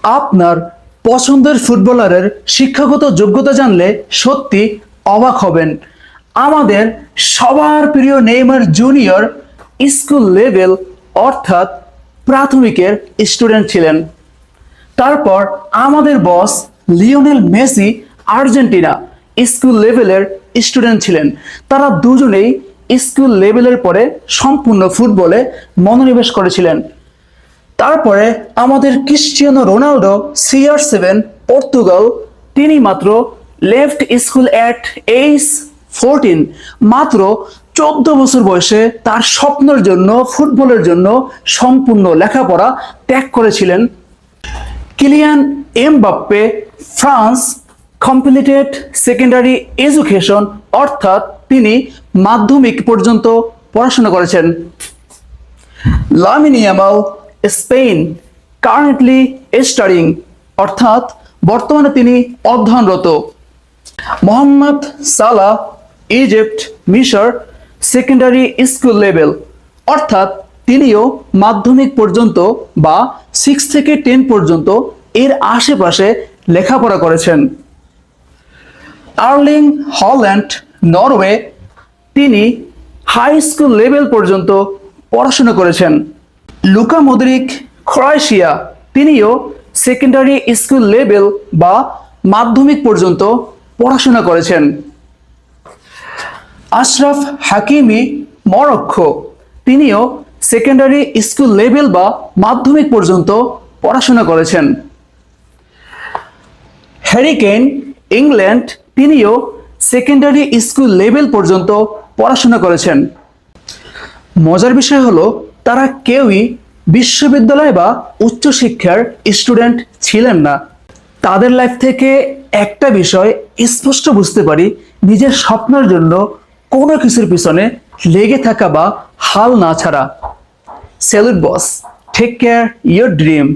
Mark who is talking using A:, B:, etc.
A: আপনার পছন্দের ফুটবলারের শিক্ষাগত যোগ্যতা জানলে সত্যি অবাক হবেন। আমাদের সবার প্রিয় নেইমার জুনিয়র স্কুল লেভেল অর্থাৎ প্রাথমিকের স্টুডেন্ট ছিলেন। তারপর আমাদের বস লিওনেল মেসি আর্জেন্টিনা স্কুল লেভেলের স্টুডেন্ট ছিলেন। তারা দুজনেই স্কুল লেভেলের পরে সম্পূর্ণ ফুটবলে মনোনিবেশ করেছিলেন। তারপরে আমাদের ক্রিস্টিয়ানো রোনাল্ডো CR7 পর্তুগাল, তিনি মাত্র লেফট স্কুল অ্যাট এজ 14, মাত্র 14 বছর বয়সে তার স্বপ্নের জন্য ফুটবলের জন্য সম্পূর্ণ লেখাপড়া ত্যাগ করেছিলেন। Kylian Mbappe France completed secondary education অর্থাৎ তিনি মাধ্যমিক পর্যন্ত পড়াশোনা করেছেন। Lamine Yamal Spain currently studying অর্থাৎ বর্তমানে তিনি অধ্যয়নরত। মোহাম্মদ সালাহ ইজিপ্ট মিশর সেকেন্ডারি স্কুল লেভেল অর্থাৎ তিনিও মাধ্যমিক পর্যন্ত বা 6 থেকে 10 পর্যন্ত এর আশেপাশে লেখাপড়া করেছেন। আর্লিং হল্যান্ড নরওয়ে, তিনি হাই স্কুল লেভেল পর্যন্ত পড়াশোনা করেছেন। লুকা মদ্রিক ক্রোয়েশিয়া, তিনিও সেকেন্ডারি স্কুল লেভেল বা মাধ্যমিক পর্যন্ত পড়াশোনা করেছেন। আশরাফ হাকিমি মরক্কো, তিনিও সেকেন্ডারি স্কুল লেভেল বা মাধ্যমিক পর্যন্ত পড়াশোনা করেছেন। হ্যারি কেইন ইংল্যান্ড, তিনিও সেকেন্ডারি স্কুল লেভেল পর্যন্ত পড়াশোনা করেছেন। মজার বিষয় হলো তারা কেউই বিশ্ববিদ্যালয় বা উচ্চশিক্ষার স্টুডেন্ট ছিলেন না। তাদের লাইফ থেকে একটা বিষয় স্পষ্ট বুঝতে পারি, নিজের স্বপ্নের জন্য কোনো কিছুর পিছনে লেগে থাকা বা হাল না ছাড়া। Salute boss, take care your dream.